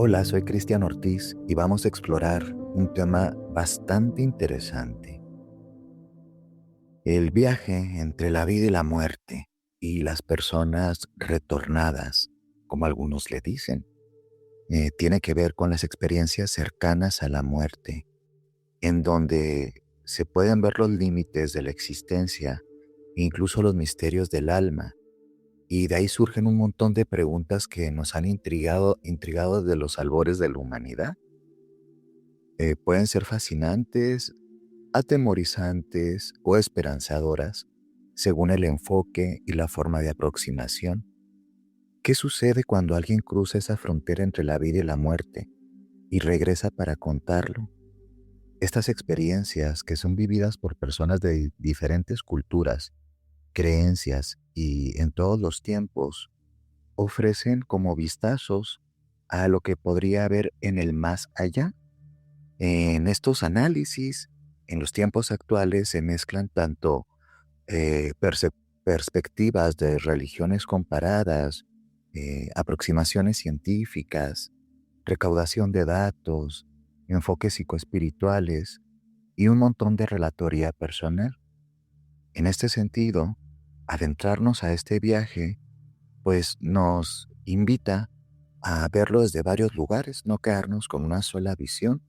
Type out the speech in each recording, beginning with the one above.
Hola, soy Cristian Ortiz y vamos a explorar un tema bastante interesante. El viaje entre la vida y la muerte y las personas retornadas, como algunos le dicen, tiene que ver con las experiencias cercanas a la muerte, en donde se pueden ver los límites de la existencia e incluso los misterios del alma. Y de ahí surgen un montón de preguntas que nos han intrigado desde los albores de la humanidad. Pueden ser fascinantes, atemorizantes o esperanzadoras, según el enfoque y la forma de aproximación. ¿Qué sucede cuando alguien cruza esa frontera entre la vida y la muerte y regresa para contarlo? Estas experiencias, que son vividas por personas de diferentes culturas, creencias y en todos los tiempos, ofrecen como vistazos a lo que podría haber en el más allá. En estos análisis, en los tiempos actuales, se mezclan tanto eh, perce- perspectivas de religiones comparadas, aproximaciones científicas, recaudación de datos, enfoques psicoespirituales y un montón de relatoría personal. En este sentido, adentrarnos a este viaje, pues nos invita a verlo desde varios lugares, no quedarnos con una sola visión,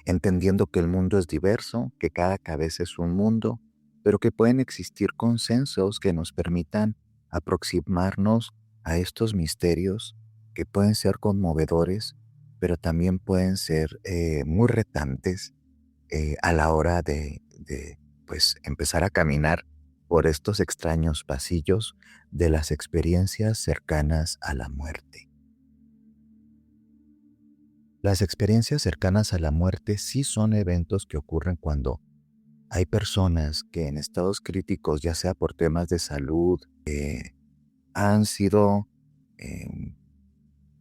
entendiendo que el mundo es diverso, que cada cabeza es un mundo, pero que pueden existir consensos que nos permitan aproximarnos a estos misterios que pueden ser conmovedores, pero también pueden ser muy retantes a la hora de pues, empezar a caminar por estos extraños pasillos de las experiencias cercanas a la muerte. Las experiencias cercanas a la muerte sí son eventos que ocurren cuando hay personas que en estados críticos, ya sea por temas de salud, han sido em,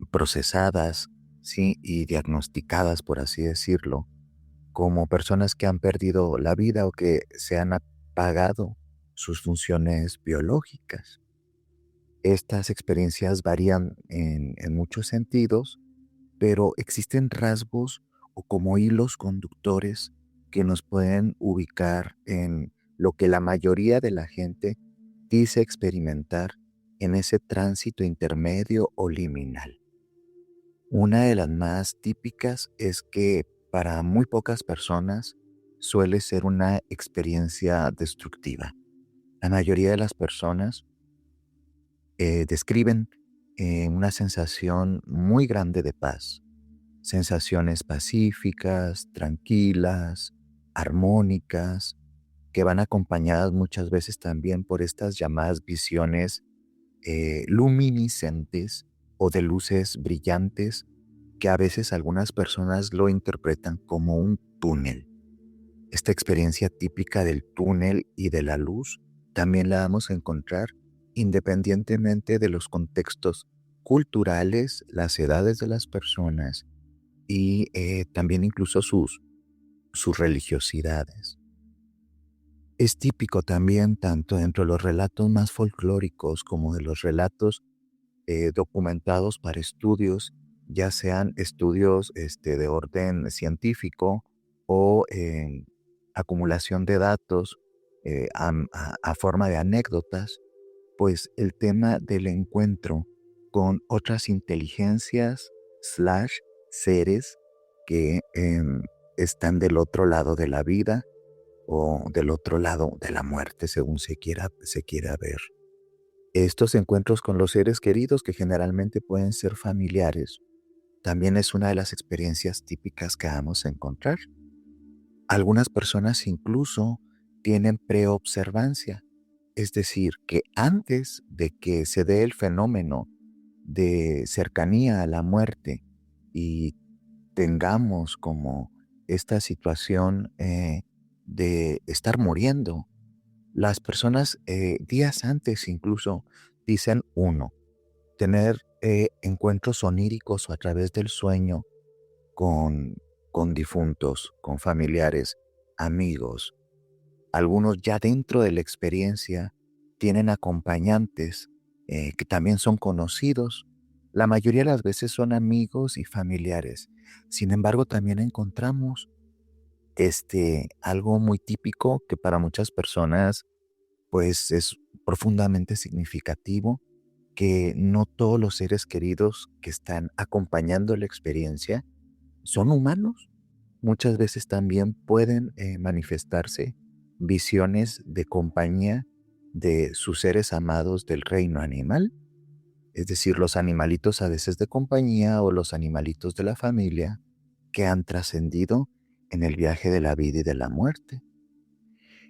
procesadas, sí, y diagnosticadas, por así decirlo, como personas que han perdido la vida o que se han apagado sus funciones biológicas. Estas experiencias varían en muchos sentidos, pero existen rasgos o como hilos conductores que nos pueden ubicar en lo que la mayoría de la gente dice experimentar en ese tránsito intermedio o liminal. Una de las más típicas es que para muy pocas personas suele ser una experiencia destructiva. La mayoría de las personas describen una sensación muy grande de paz, sensaciones pacíficas, tranquilas, armónicas, que van acompañadas muchas veces también por estas llamadas visiones luminiscentes o de luces brillantes, que a veces algunas personas lo interpretan como un túnel. Esta experiencia típica del túnel y de la luz también la vamos a encontrar independientemente de los contextos culturales, las edades de las personas y también incluso sus religiosidades. Es típico también tanto dentro de los relatos más folclóricos como de los relatos documentados para estudios, ya sean estudios de orden científico o acumulación de datos a forma de anécdotas, pues el tema del encuentro con otras inteligencias slash seres que están del otro lado de la vida o del otro lado de la muerte, según se quiera ver. Estos encuentros con los seres queridos, que generalmente pueden ser familiares, también es una de las experiencias típicas que vamos a encontrar. Algunas personas incluso tienen preobservancia, es decir, que antes de que se dé el fenómeno de cercanía a la muerte y tengamos como esta situación de estar muriendo, las personas días antes incluso dicen uno, tener encuentros oníricos o a través del sueño con, con difuntos, con familiares, amigos. Algunos ya dentro de la experiencia tienen acompañantes que también son conocidos. La mayoría de las veces son amigos y familiares. Sin embargo, también encontramos algo muy típico que para muchas personas pues es profundamente significativo, que no todos los seres queridos que están acompañando la experiencia son humanos. Muchas veces también pueden manifestarse visiones de compañía de sus seres amados del reino animal, es decir, los animalitos a veces de compañía o los animalitos de la familia que han trascendido en el viaje de la vida y de la muerte.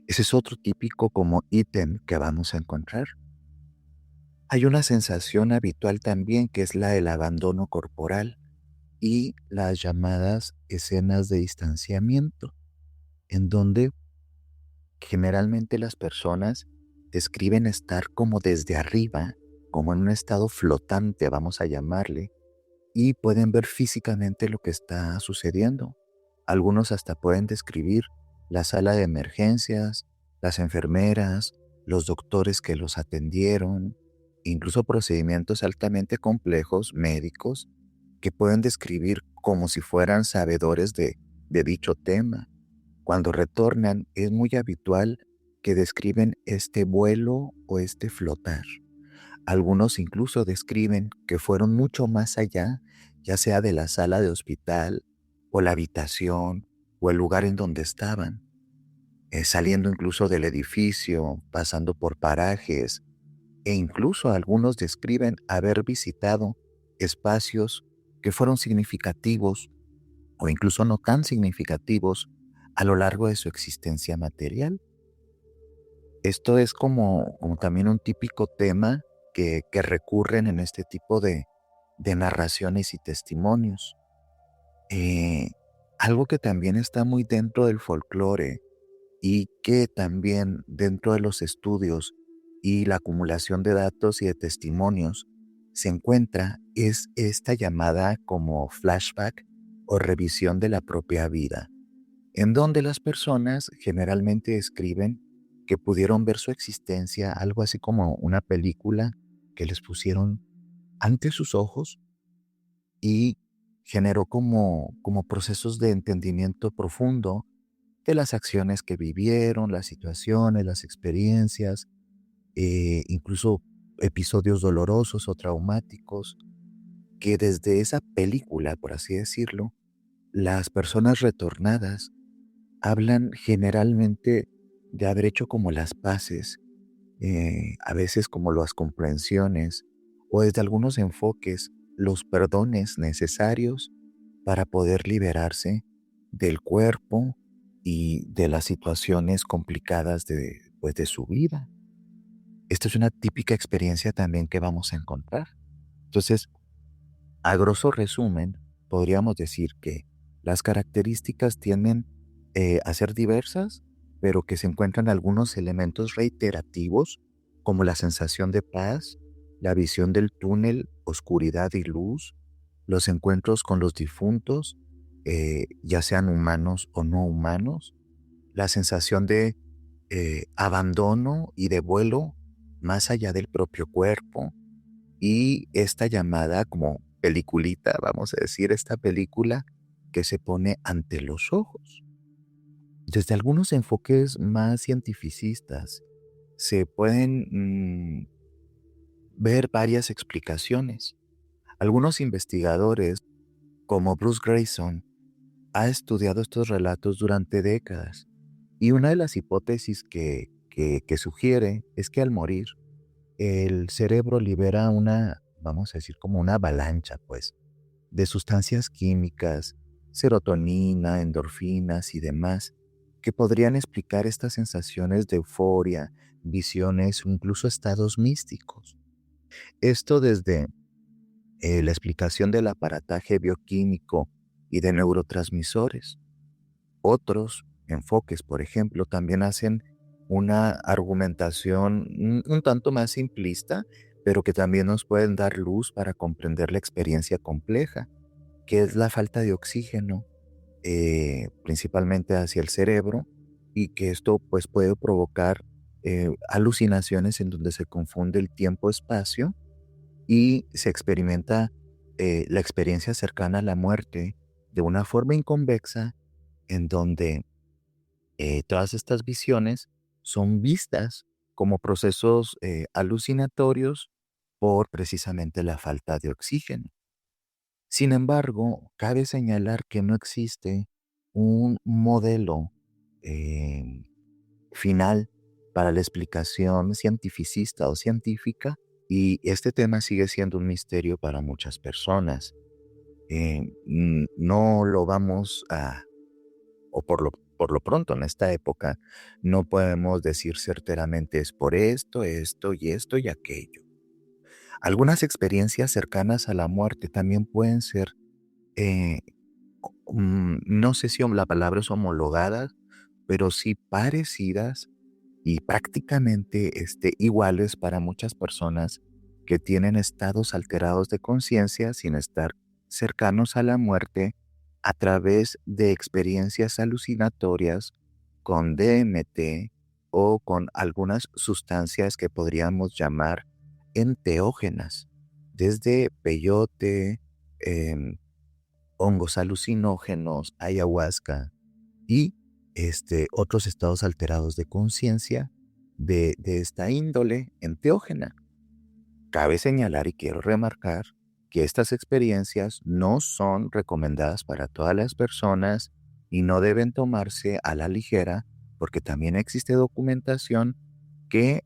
Ese es otro típico como ítem que vamos a encontrar. Hay una sensación habitual también que es la del abandono corporal y las llamadas escenas de distanciamiento, en donde generalmente las personas describen estar como desde arriba, como en un estado flotante, vamos a llamarle, y pueden ver físicamente lo que está sucediendo. Algunos hasta pueden describir la sala de emergencias, las enfermeras, los doctores que los atendieron, incluso procedimientos altamente complejos médicos que pueden describir como si fueran sabedores de dicho tema. Cuando retornan es muy habitual que describen este vuelo o este flotar. Algunos incluso describen que fueron mucho más allá, ya sea de la sala de hospital o la habitación o el lugar en donde estaban, saliendo incluso del edificio, pasando por parajes, e incluso algunos describen haber visitado espacios que fueron significativos o incluso no tan significativos a lo largo de su existencia material. Esto es como también un típico tema que recurren en este tipo de narraciones y testimonios. Eh, Algo que también está muy dentro del folclore y que también dentro de los estudios y la acumulación de datos y de testimonios se encuentra es esta llamada como flashback o revisión de la propia vida, en donde las personas generalmente escriben que pudieron ver su existencia, algo así como una película que les pusieron ante sus ojos y generó como procesos de entendimiento profundo de las acciones que vivieron, las situaciones, las experiencias, incluso episodios dolorosos o traumáticos, que desde esa película, por así decirlo, las personas retornadas hablan generalmente de haber hecho como las paces, a veces como las comprensiones, o desde algunos enfoques, los perdones necesarios para poder liberarse del cuerpo y de las situaciones complicadas pues, de su vida. Esta es una típica experiencia también que vamos a encontrar. Entonces, a grosso resumen, podríamos decir que las características tienden a ser diversas, pero que se encuentran algunos elementos reiterativos, como la sensación de paz, la visión del túnel, oscuridad y luz, los encuentros con los difuntos, ya sean humanos o no humanos, la sensación de abandono y de vuelo más allá del propio cuerpo, y esta llamada como peliculita, vamos a decir, esta película que se pone ante los ojos. Desde algunos enfoques más cientificistas se pueden ver varias explicaciones. Algunos investigadores, como Bruce Grayson, ha estudiado estos relatos durante décadas, y una de las hipótesis que sugiere es que al morir el cerebro libera una, vamos a decir, como una avalancha, pues, de sustancias químicas, serotonina, endorfinas y demás, que podrían explicar estas sensaciones de euforia, visiones o incluso estados místicos. Esto desde la explicación del aparataje bioquímico y de neurotransmisores. Otros enfoques, por ejemplo, también hacen una argumentación un tanto más simplista, pero que también nos pueden dar luz para comprender la experiencia compleja, que es la falta de oxígeno, principalmente hacia el cerebro, y que esto pues puede provocar alucinaciones en donde se confunde el tiempo-espacio y se experimenta la experiencia cercana a la muerte de una forma inconvexa en donde todas estas visiones son vistas como procesos alucinatorios por precisamente la falta de oxígeno. Sin embargo, cabe señalar que no existe un modelo eh, final para la explicación cientificista o científica, y este tema sigue siendo un misterio para muchas personas. No lo vamos a, o por lo pronto en esta época, no podemos decir certeramente es por esto, esto y aquello. Algunas experiencias cercanas a la muerte también pueden ser, eh, no sé si la palabra es homologadas, pero sí parecidas y prácticamente iguales para muchas personas que tienen estados alterados de conciencia sin estar cercanos a la muerte a través de experiencias alucinatorias con DMT o con algunas sustancias que podríamos llamar enteógenas, desde peyote, em, hongos alucinógenos, ayahuasca y otros estados alterados de conciencia de esta índole enteógena. Cabe señalar y quiero remarcar que estas experiencias no son recomendadas para todas las personas y no deben tomarse a la ligera, porque también existe documentación que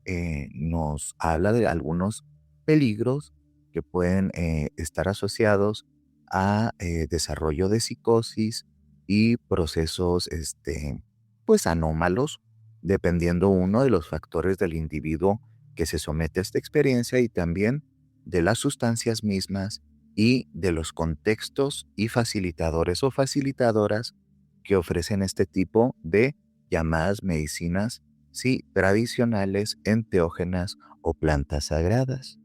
nos habla de algunos peligros que pueden estar asociados a desarrollo de psicosis y procesos pues anómalos, dependiendo uno de los factores del individuo que se somete a esta experiencia y también de las sustancias mismas y de los contextos y facilitadores o facilitadoras que ofrecen este tipo de llamadas medicinas, sí, tradicionales, enteógenas o plantas sagradas.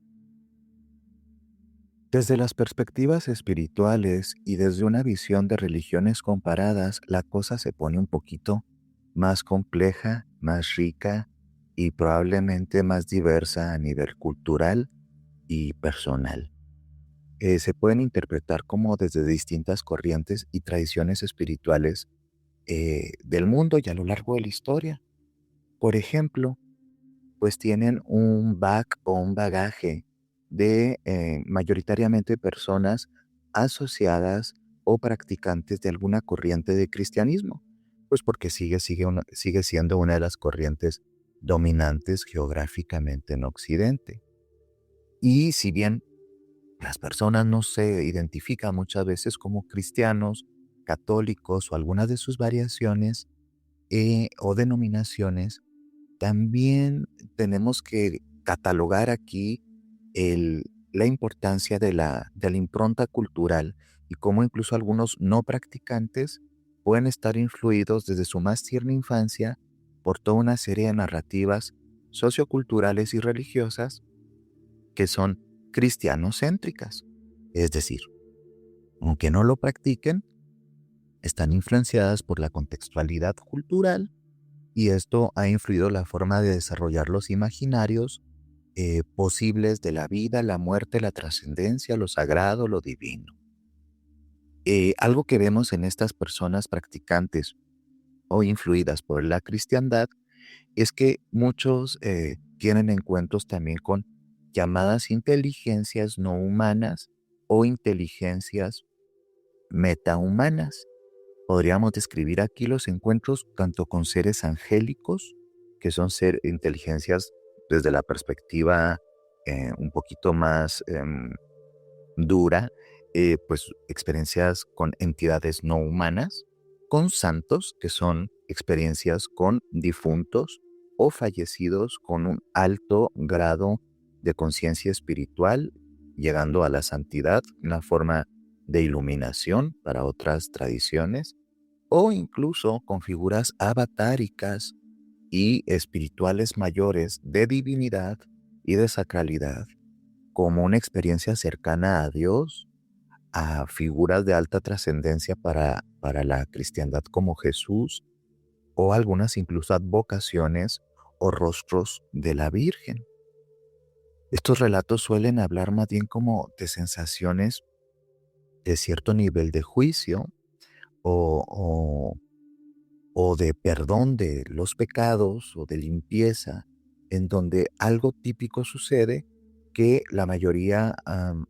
Desde las perspectivas espirituales y desde una visión de religiones comparadas, la cosa se pone un poquito más compleja, más rica y probablemente más diversa a nivel cultural y personal. Se pueden interpretar como desde distintas corrientes y tradiciones espirituales del mundo y a lo largo de la historia. Por ejemplo, pues tienen un o un bagaje de mayoritariamente personas asociadas o practicantes de alguna corriente de cristianismo, pues porque sigue siendo una de las corrientes dominantes geográficamente en Occidente. Y si bien las personas no se identifican muchas veces como cristianos, católicos o algunas de sus variaciones o denominaciones, también tenemos que catalogar aquí la importancia de la impronta cultural y cómo incluso algunos no practicantes pueden estar influidos desde su más tierna infancia por toda una serie de narrativas socioculturales y religiosas que son cristianocéntricas. Es decir, aunque no lo practiquen, están influenciadas por la contextualidad cultural y esto ha influido la forma de desarrollar los imaginarios posibles de la vida, la muerte, la trascendencia, lo sagrado, lo divino. Algo que vemos en estas personas practicantes o influidas por la cristiandad es que muchos tienen encuentros también con llamadas inteligencias no humanas o inteligencias metahumanas. Podríamos describir aquí los encuentros tanto con seres angélicos, que son inteligencias desde la perspectiva un poquito más dura, pues experiencias con entidades no humanas, con santos, que son experiencias con difuntos o fallecidos con un alto grado de conciencia espiritual, llegando a la santidad, una forma de iluminación para otras tradiciones, o incluso con figuras avatáricas y espirituales mayores de divinidad y de sacralidad, como una experiencia cercana a Dios, a figuras de alta trascendencia para la cristiandad como Jesús, o algunas incluso advocaciones o rostros de la Virgen. Estos relatos suelen hablar más bien como de sensaciones de cierto nivel de juicio o, o, o de perdón de los pecados o de limpieza, en donde algo típico sucede que la mayoría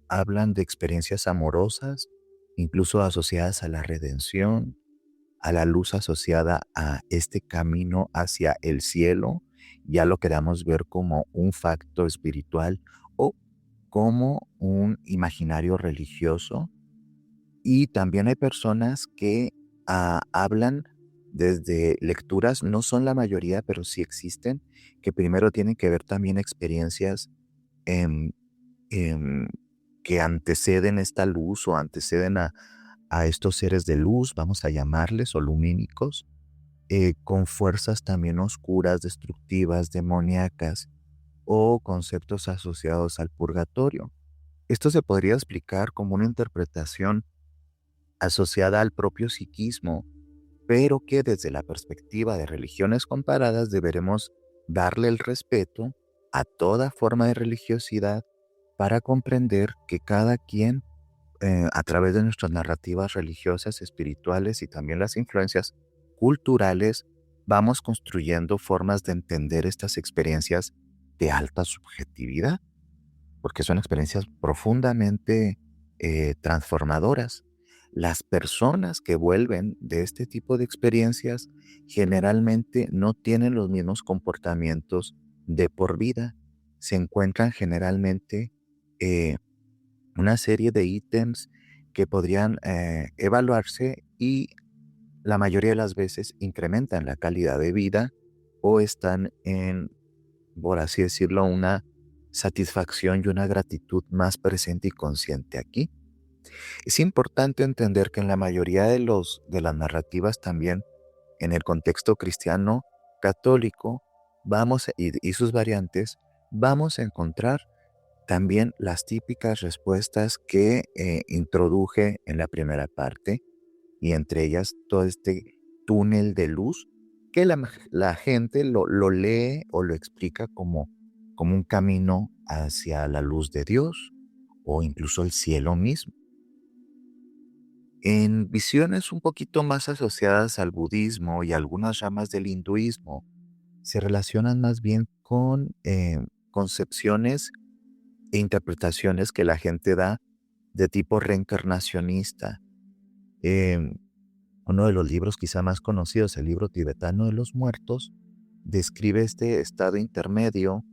hablan de experiencias amorosas, incluso asociadas a la redención, a la luz asociada a este camino hacia el cielo, ya lo queramos ver como un facto espiritual o como un imaginario religioso. Y también hay personas que hablan desde lecturas, no son la mayoría, pero sí existen, que primero tienen que ver también experiencias em, em, que anteceden esta luz o anteceden a estos seres de luz, vamos a llamarles, o lumínicos, con fuerzas también oscuras, destructivas, demoníacas o conceptos asociados al purgatorio. Esto se podría explicar como una interpretación asociada al propio psiquismo, pero que desde la perspectiva de religiones comparadas deberemos darle el respeto a toda forma de religiosidad para comprender que cada quien, a través de nuestras narrativas religiosas, espirituales y también las influencias culturales, vamos construyendo formas de entender estas experiencias de alta subjetividad, porque son experiencias profundamente transformadoras. Las personas que vuelven de este tipo de experiencias generalmente no tienen los mismos comportamientos de por vida. Se encuentran generalmente eh, una serie de ítems que podrían evaluarse y la mayoría de las veces incrementan la calidad de vida o están en, por así decirlo, una satisfacción y una gratitud más presente y consciente aquí. Es importante entender que en la mayoría de las narrativas también, en el contexto cristiano católico, y sus variantes, vamos a encontrar también las típicas respuestas que introduje en la primera parte, y entre ellas todo este túnel de luz que la gente lo lee o lo explica como un camino hacia la luz de Dios o incluso el cielo mismo. En visiones un poquito más asociadas al budismo y algunas ramas del hinduismo, se relacionan más bien con concepciones e interpretaciones que la gente da de tipo reencarnacionista. Em, Uno de los libros quizá más conocidos, el libro tibetano de los muertos, describe este estado intermedio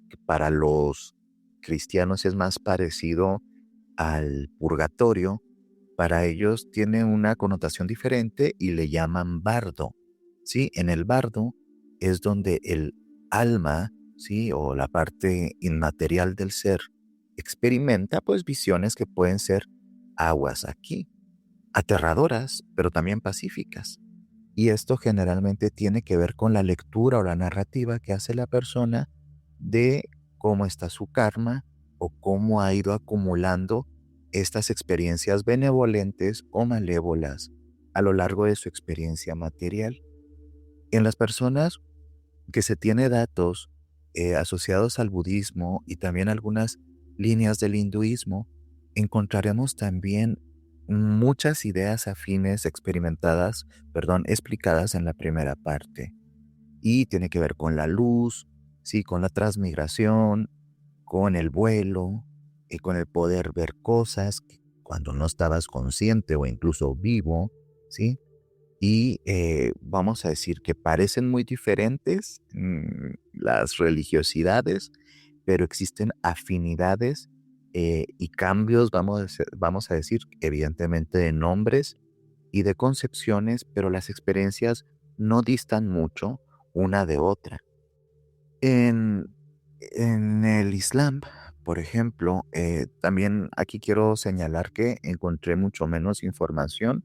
que para los cristianos es más parecido al purgatorio. Para ellos tiene una connotación diferente y le llaman bardo. ¿Sí? En el bardo es donde el alma, ¿sí? O la parte inmaterial del ser experimenta pues visiones que pueden ser aguas aquí, aterradoras, pero también pacíficas. Y esto generalmente tiene que ver con la lectura o la narrativa que hace la persona de cómo está su karma o cómo ha ido acumulando estas experiencias benevolentes o malévolas a lo largo de su experiencia material. En las personas que se tiene datos asociados al budismo y también algunas líneas del hinduismo, encontraremos también muchas ideas afines explicadas en la primera parte. Y tiene que ver con la luz, sí, con la transmigración, con el vuelo y con el poder ver cosas cuando no estabas consciente o incluso vivo, ¿sí? Y vamos a decir que parecen muy diferentes las religiosidades, pero existen afinidades y cambios, vamos a decir, evidentemente de nombres y de concepciones, pero las experiencias no distan mucho una de otra. En, en el Islam, por ejemplo, también aquí quiero señalar que encontré mucho menos información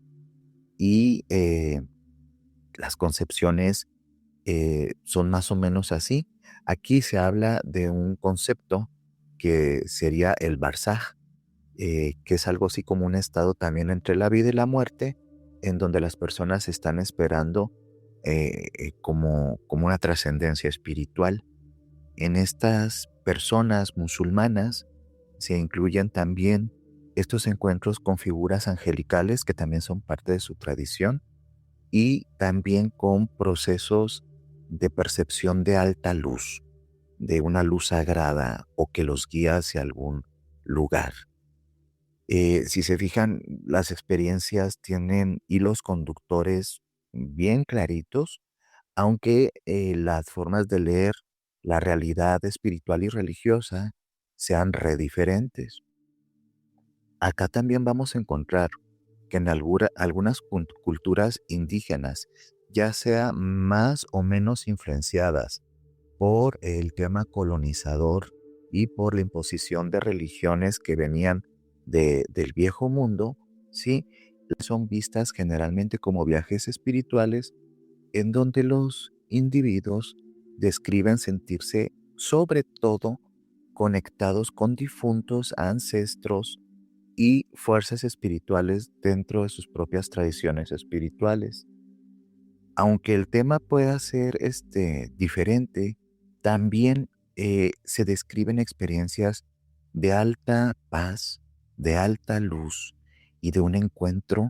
y las concepciones son más o menos así. Aquí se habla de un concepto que sería el barzaj, que es algo así como un estado también entre la vida y la muerte, en donde las personas están esperando como una trascendencia espiritual. En estas personas musulmanas se incluyen también estos encuentros con figuras angelicales que también son parte de su tradición y también con procesos de percepción de alta luz, de una luz sagrada o que los guía hacia algún lugar. Si se fijan, las experiencias tienen hilos conductores bien claritos, aunque las formas de leer la realidad espiritual y religiosa sean re diferentes. Acá también vamos a encontrar que en algunas culturas indígenas, ya sea más o menos influenciadas por el tema colonizador y por la imposición de religiones que venían del viejo mundo, sí, son vistas generalmente como viajes espirituales en donde los individuos describen sentirse sobre todo conectados con difuntos ancestros y fuerzas espirituales dentro de sus propias tradiciones espirituales. Aunque el tema pueda ser diferente, también se describen experiencias de alta paz, de alta luz y de un encuentro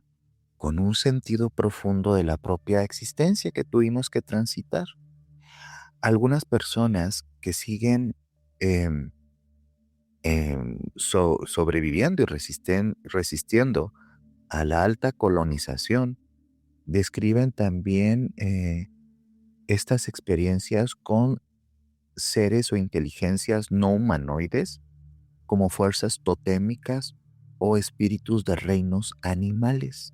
con un sentido profundo de la propia existencia que tuvimos que transitar. Algunas personas que siguen em, sobreviviendo y resistiendo a la alta colonización, describen también estas experiencias con seres o inteligencias no humanoides como fuerzas totémicas o espíritus de reinos animales,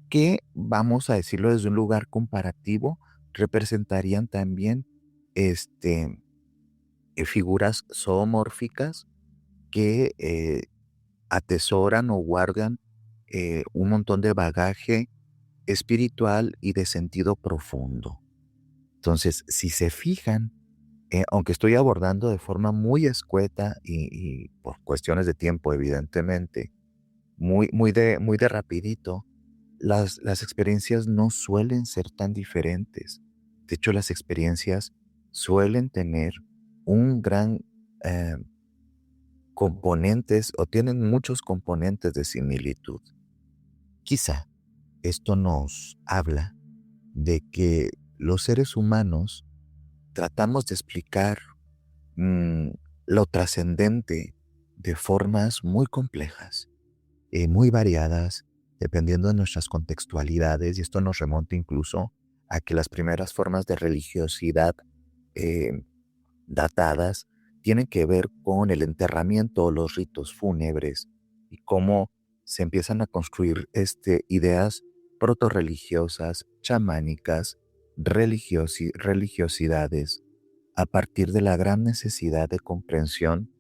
que, vamos a decirlo desde un lugar comparativo, representarían también este, figuras zoomórficas que atesoran o guardan un montón de bagaje espiritual y de sentido profundo. Entonces, si se fijan, aunque estoy abordando de forma muy escueta y por cuestiones de tiempo, evidentemente, muy de rapidito, las experiencias no suelen ser tan diferentes. De hecho, las experiencias suelen tener un gran eh, componentes o tienen muchos componentes de similitud. Quizá esto nos habla de que los seres humanos tratamos de explicar mm, lo trascendente de formas muy complejas, muy variadas, dependiendo de nuestras contextualidades, y esto nos remonta incluso a que las primeras formas de religiosidad eh, datadas tienen que ver con el enterramiento o los ritos fúnebres y cómo se empiezan a construir ideas protorreligiosas, chamánicas, religiosidades, a partir de la gran necesidad de comprensión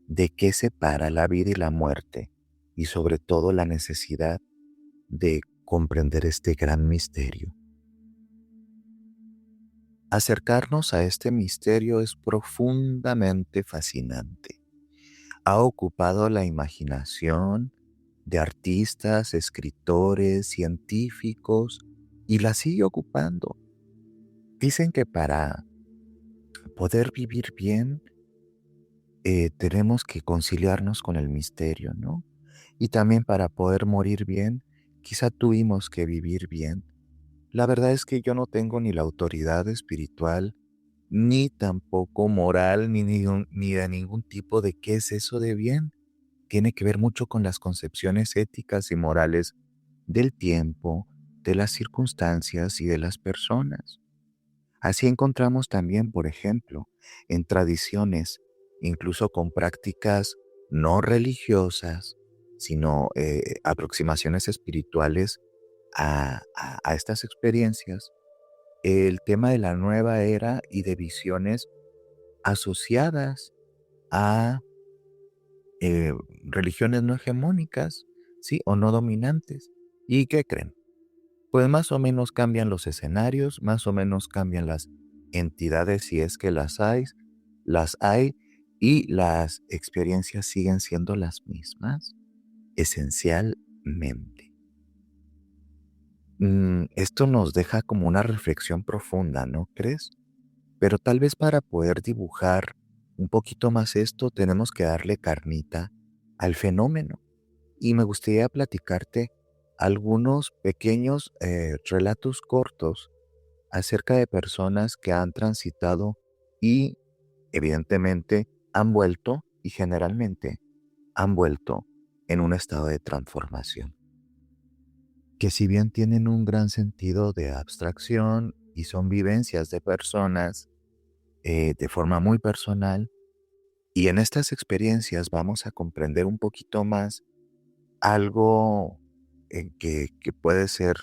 de qué separa la vida y la muerte, y sobre todo la necesidad de comprender este gran misterio. Acercarnos a este misterio es profundamente fascinante. Ha ocupado la imaginación de artistas, escritores, científicos y la sigue ocupando. Dicen que para poder vivir bien tenemos que conciliarnos con el misterio, ¿no? Y también para poder morir bien, quizá tuvimos que vivir bien. La verdad es que yo no tengo ni la autoridad espiritual, ni tampoco moral, ni de ningún tipo de qué es eso de bien. Tiene que ver mucho con las concepciones éticas y morales del tiempo, de las circunstancias y de las personas. Así encontramos también, por ejemplo, en tradiciones, incluso con prácticas no religiosas, sino aproximaciones espirituales a estas experiencias, el tema de la nueva era y de visiones asociadas a eh, religiones no hegemónicas, ¿sí? O no dominantes. ¿Y qué creen? Pues más o menos cambian los escenarios, más o menos cambian las entidades si es que las hay, y las experiencias siguen siendo las mismas, esencialmente. Esto nos deja como una reflexión profunda, ¿no crees? Pero tal vez para poder dibujar un poquito más esto, tenemos que darle carnita al fenómeno. Y me gustaría platicarte algunos pequeños relatos cortos acerca de personas que han transitado y evidentemente han vuelto y generalmente han vuelto en un estado de transformación, que si bien tienen un gran sentido de abstracción y son vivencias de personas de forma muy personal, y en estas experiencias vamos a comprender un poquito más algo que puede ser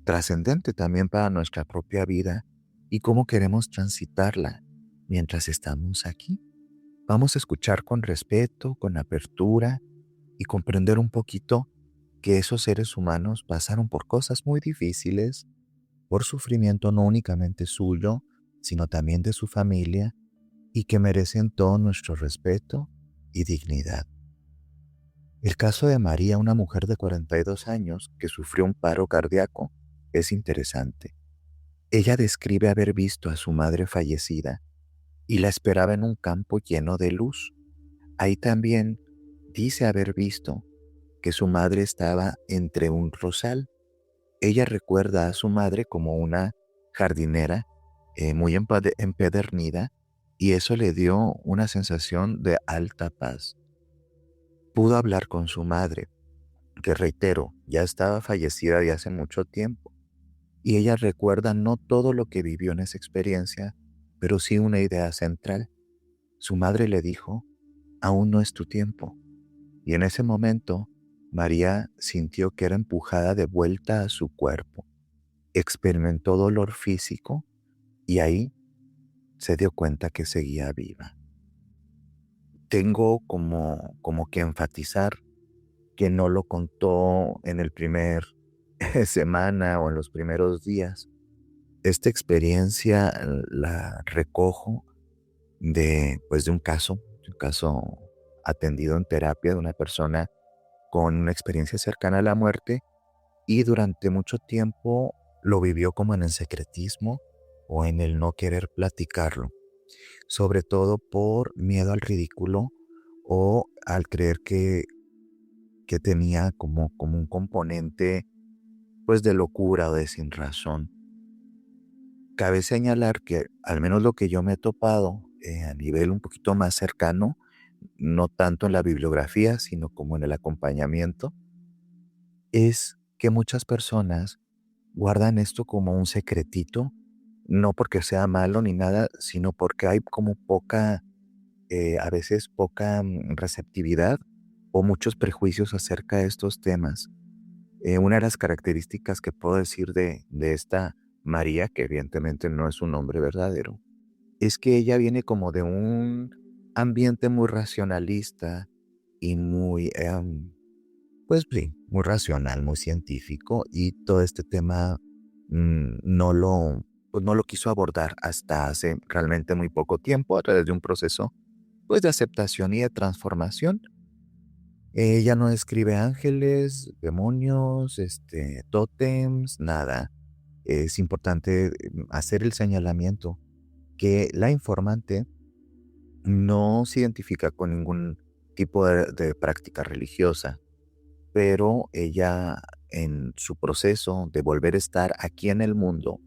trascendente también para nuestra propia vida y cómo queremos transitarla mientras estamos aquí. Vamos a escuchar con respeto, con apertura y comprender un poquito que esos seres humanos pasaron por cosas muy difíciles, por sufrimiento no únicamente suyo, sino también de su familia y que merecen todo nuestro respeto y dignidad. El caso de María, una mujer de 42 años que sufrió un paro cardíaco, es interesante. Ella describe haber visto a su madre fallecida y la esperaba en un campo lleno de luz. Ahí también dice haber visto que su madre estaba entre un rosal. Ella recuerda a su madre como una jardinera muy empedernida y eso le dio una sensación de alta paz. Pudo hablar con su madre, que reitero, ya estaba fallecida de hace mucho tiempo, y ella recuerda no todo lo que vivió en esa experiencia, pero sí una idea central. Su madre le dijo, aún no es tu tiempo. Y en ese momento, María sintió que era empujada de vuelta a su cuerpo. Experimentó dolor físico y ahí se dio cuenta que seguía viva. Tengo como que enfatizar que no lo contó en el primer semana o en los primeros días. Esta experiencia la recojo pues de un caso atendido en terapia de una persona con una experiencia cercana a la muerte y durante mucho tiempo lo vivió como en el secretismo o en el no querer platicarlo, sobre todo por miedo al ridículo o al creer que tenía como un componente pues de locura o de sin razón. Cabe señalar que al menos lo que yo me he topado a nivel un poquito más cercano, no tanto en la bibliografía, sino como en el acompañamiento, es que muchas personas guardan esto como un secretito, no porque sea malo ni nada, sino porque hay como poca, a veces poca receptividad o muchos prejuicios acerca de estos temas. Una de las características que puedo decir de esta María, que evidentemente no es un nombre verdadero, es que ella viene como de un ambiente muy racionalista y muy, pues sí, muy racional, muy científico, y todo este tema pues no lo quiso abordar hasta hace realmente muy poco tiempo a través de un proceso pues de aceptación y de transformación. Ella no describe ángeles, demonios, tótems, nada. Es importante hacer el señalamiento que la informante no se identifica con ningún tipo de práctica religiosa, pero ella en su proceso de volver a estar aquí en el mundo,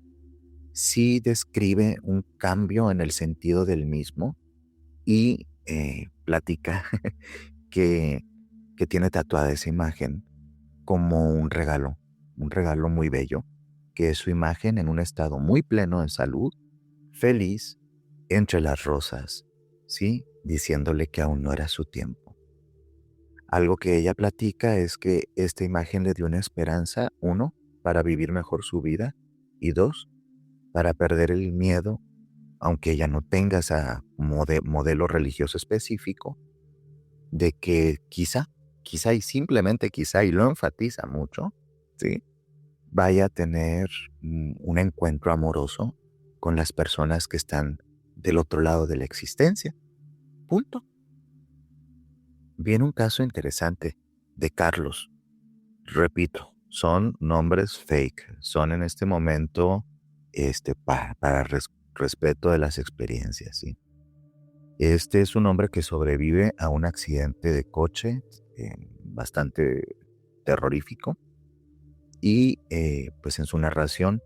sí describe un cambio en el sentido del mismo y platica que, que tiene tatuada esa imagen como un regalo muy bello, que es su imagen en un estado muy pleno de salud, feliz, entre las rosas, ¿sí? Diciéndole que aún no era su tiempo. Algo que ella platica es que esta imagen le dio una esperanza, uno, para vivir mejor su vida, y dos, para perder el miedo, aunque ella no tenga ese modelo religioso específico, de que quizá y simplemente quizá, y lo enfatiza mucho, ¿sí? Vaya a tener un encuentro amoroso con las personas que están del otro lado de la existencia. Punto. Viene un caso interesante de Carlos. Repito, son nombres fake. Son en este momento respeto de las experiencias, ¿sí? Este es un hombre que sobrevive a un accidente de coche bastante terrorífico y pues en su narración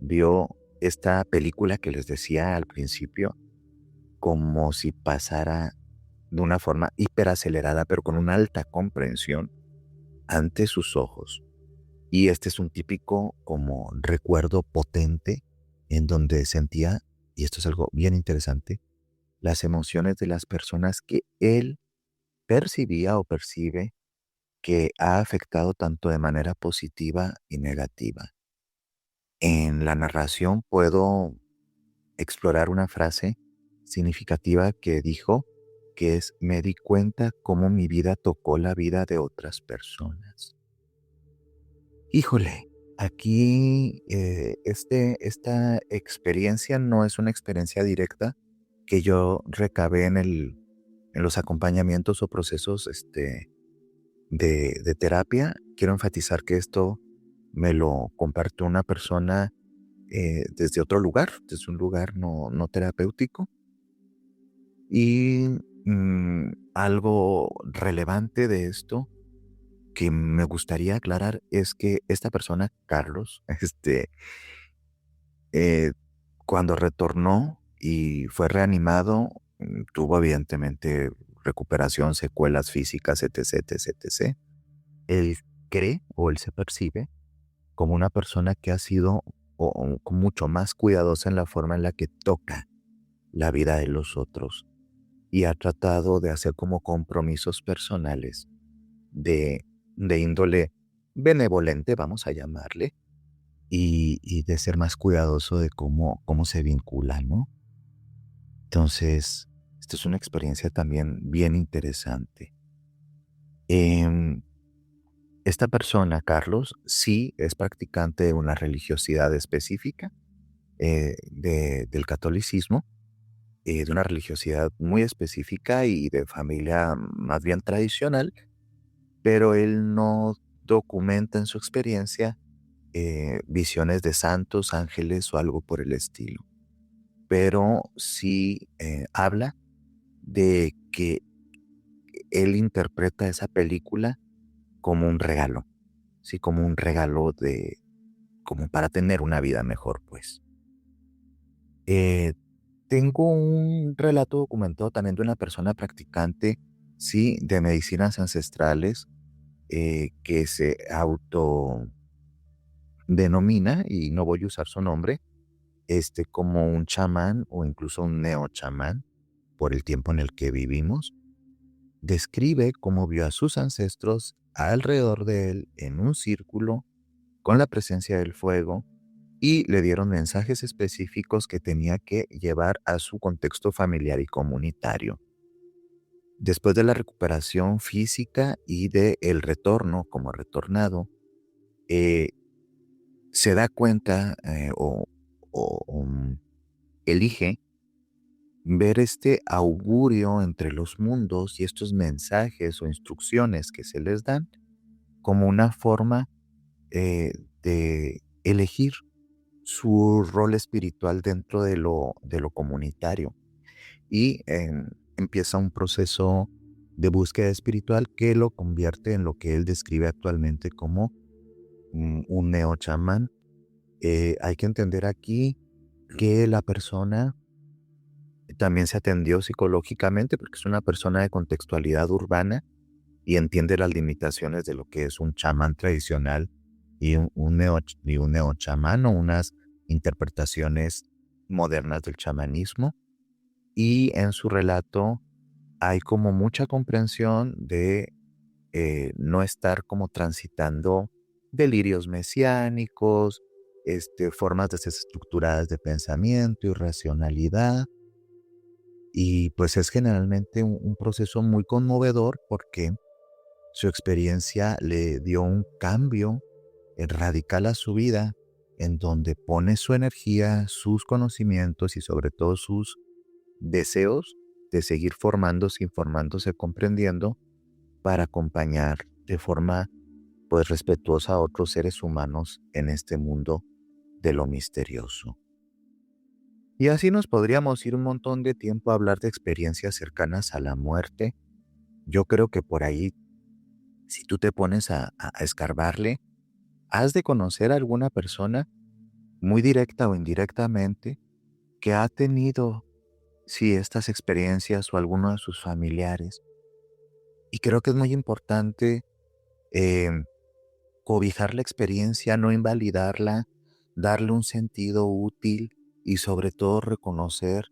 vio esta película que les decía al principio como si pasara de una forma hiperacelerada, pero con una alta comprensión ante sus ojos. Y este es un típico como recuerdo potente en donde sentía, y esto es algo bien interesante, las emociones de las personas que él percibía o percibe que ha afectado tanto de manera positiva y negativa. En la narración puedo explorar una frase significativa que dijo, que es: me di cuenta cómo mi vida tocó la vida de otras personas. Híjole, aquí esta experiencia no es una experiencia directa que yo recabé en los acompañamientos o procesos de terapia. Quiero enfatizar que esto me lo compartió una persona desde otro lugar, desde un lugar no terapéutico. Y algo relevante de esto que me gustaría aclarar es que esta persona, Carlos, eh, cuando retornó y fue reanimado, tuvo evidentemente recuperación, secuelas físicas, etc, etc, etc. Él cree o él se percibe como una persona que ha sido mucho más cuidadosa en la forma en la que toca la vida de los otros y ha tratado de hacer como compromisos personales de, de índole benevolente, vamos a llamarle, y de ser más cuidadoso de cómo se vincula, ¿no? Entonces, esta es una experiencia también bien interesante. Em, Esta persona, Carlos, sí es practicante de una religiosidad específica del catolicismo, de una religiosidad muy específica y de familia más bien tradicional, pero él no documenta en su experiencia visiones de santos, ángeles o algo por el estilo, pero sí habla de que él interpreta esa película como un regalo, sí, como un regalo como para tener una vida mejor, pues. Eh, Tengo un relato documentado también de una persona practicante, sí, de medicinas ancestrales, que se autodenomina, y no voy a usar su nombre, como un chamán o incluso un neochamán, por el tiempo en el que vivimos. Describe cómo vio a sus ancestros alrededor de él en un círculo con la presencia del fuego y le dieron mensajes específicos que tenía que llevar a su contexto familiar y comunitario. Después de la recuperación física y de el retorno como retornado, eh, se da cuenta o elige ver este augurio entre los mundos y estos mensajes o instrucciones que se les dan como una forma eh, de elegir su rol espiritual dentro de lo comunitario. Y empieza un proceso de búsqueda espiritual que lo convierte en lo que él describe actualmente como un neochamán. Hay que entender aquí que la persona también se atendió psicológicamente porque es una persona de contextualidad urbana y entiende las limitaciones de lo que es un chamán tradicional y un neochamán o unas interpretaciones modernas del chamanismo. Y en su relato hay como mucha comprensión de no estar como transitando delirios mesiánicos, formas desestructuradas de pensamiento y racionalidad. Y pues es generalmente un proceso muy conmovedor porque su experiencia le dio un cambio radical a su vida, en donde pone su energía, sus conocimientos y sobre todo sus deseos de seguir formándose, informándose, comprendiendo, para acompañar de forma pues respetuosa a otros seres humanos en este mundo de lo misterioso. Y así nos podríamos ir un montón de tiempo a hablar de experiencias cercanas a la muerte. Yo creo que por ahí, si tú te pones a escarbarle, has de conocer a alguna persona, muy directa o indirectamente, que ha tenido, sí, estas experiencias o alguno de sus familiares. Y creo que es muy importante em, cobijar la experiencia, no invalidarla, darle un sentido útil y sobre todo reconocer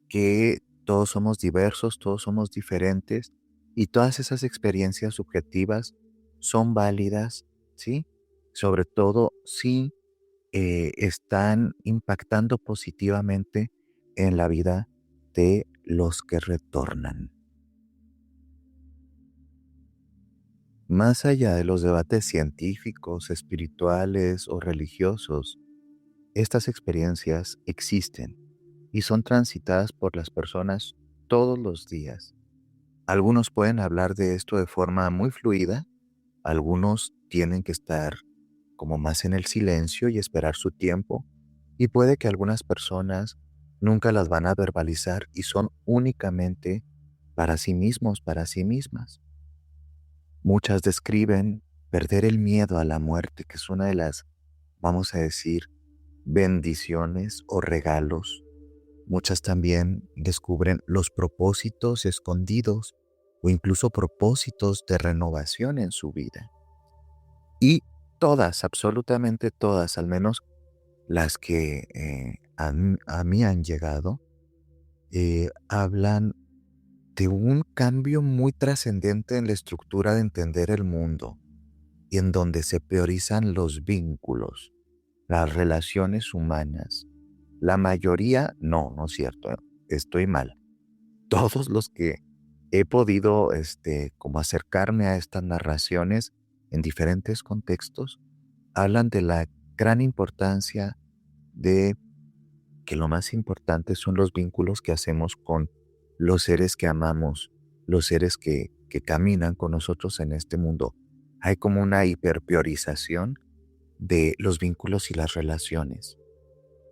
que todos somos diversos, todos somos diferentes y todas esas experiencias subjetivas son válidas, ¿sí? Sobre todo si están impactando positivamente en la vida de los que retornan. Más allá de los debates científicos, espirituales o religiosos, estas experiencias existen y son transitadas por las personas todos los días. Algunos pueden hablar de esto de forma muy fluida, algunos tienen que estar como más en el silencio y esperar su tiempo, y puede que algunas personas nunca las van a verbalizar y son únicamente para sí mismos, para sí mismas. Muchas describen perder el miedo a la muerte, que es una de las, vamos a decir, bendiciones o regalos. Muchas también descubren los propósitos escondidos o incluso propósitos de renovación en su vida. Y todas, absolutamente todas, al menos las que a mí han llegado, hablan de un cambio muy trascendente en la estructura de entender el mundo y en donde se priorizan los vínculos, las relaciones humanas. La mayoría, no, no es cierto, estoy mal. Todos los que he podido, como acercarme a estas narraciones en diferentes contextos, hablan de la gran importancia de que lo más importante son los vínculos que hacemos con los seres que amamos, los seres que caminan con nosotros en este mundo. Hay como una hiperpriorización de los vínculos y las relaciones.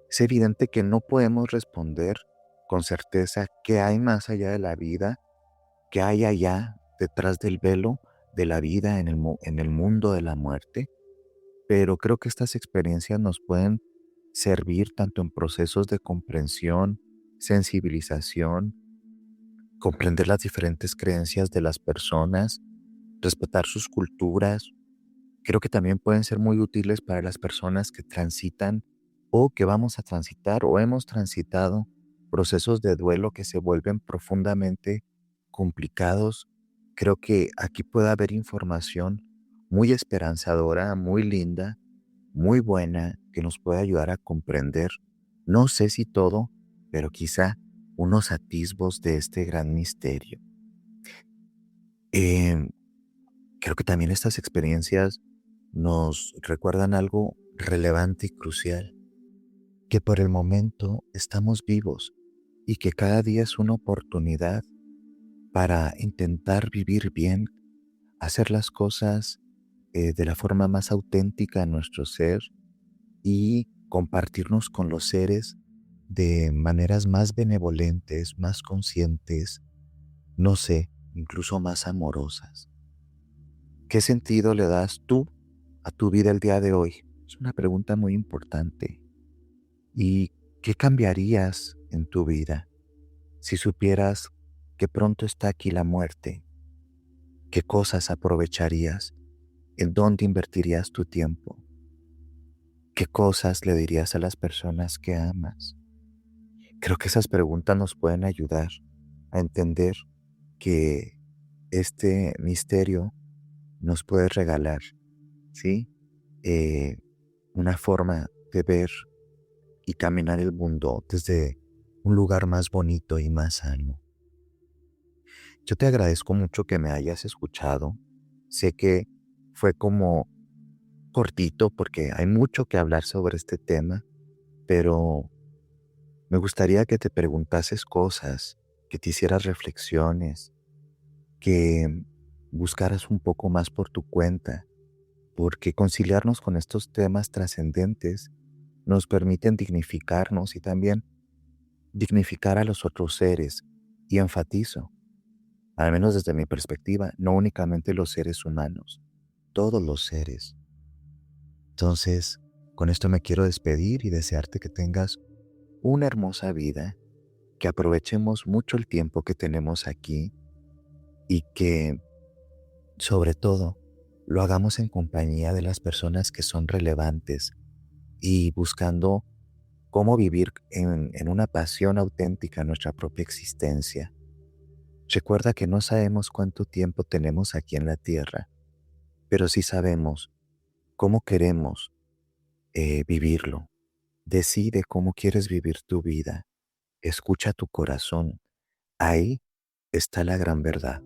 Es evidente que no podemos responder con certeza qué hay más allá de la vida, qué hay allá detrás del velo de la vida en en el mundo de la muerte, pero creo que estas experiencias nos pueden servir tanto en procesos de comprensión, sensibilización, comprender las diferentes creencias de las personas, respetar sus culturas. Creo que también pueden ser muy útiles para las personas que transitan o que vamos a transitar o hemos transitado procesos de duelo que se vuelven profundamente complicados. Creo que aquí puede haber información muy esperanzadora, muy linda, muy buena, que nos puede ayudar a comprender, no sé si todo, pero quizá unos atisbos de este gran misterio. Em, Creo que también estas experiencias nos recuerdan algo relevante y crucial, que por el momento estamos vivos y que cada día es una oportunidad para intentar vivir bien, hacer las cosas de la forma más auténtica en nuestro ser y compartirnos con los seres de maneras más benevolentes, más conscientes, no sé, incluso más amorosas. ¿Qué sentido le das tú a tu vida el día de hoy? Es una pregunta muy importante. ¿Y qué cambiarías en tu vida si supieras que pronto está aquí la muerte? ¿Qué cosas aprovecharías? ¿En dónde invertirías tu tiempo? ¿Qué cosas le dirías a las personas que amas? Creo que esas preguntas nos pueden ayudar a entender que este misterio nos puede regalar, ¿sí? Eh, una forma de ver y caminar el mundo desde un lugar más bonito y más sano. Yo te agradezco mucho que me hayas escuchado. Sé que fue como cortito porque hay mucho que hablar sobre este tema, pero me gustaría que te preguntases cosas, que te hicieras reflexiones, que buscaras un poco más por tu cuenta, porque conciliarnos con estos temas trascendentes nos permiten dignificarnos y también dignificar a los otros seres y enfatizo, al menos desde mi perspectiva, no únicamente los seres humanos, todos los seres. Entonces, con esto me quiero despedir y desearte que tengas una hermosa vida, que aprovechemos mucho el tiempo que tenemos aquí y que, sobre todo, lo hagamos en compañía de las personas que son relevantes y buscando cómo vivir en una pasión auténtica nuestra propia existencia. Recuerda que no sabemos cuánto tiempo tenemos aquí en la tierra, pero sí sabemos cómo queremos vivirlo. Decide cómo quieres vivir tu vida. Escucha tu corazón. Ahí está la gran verdad.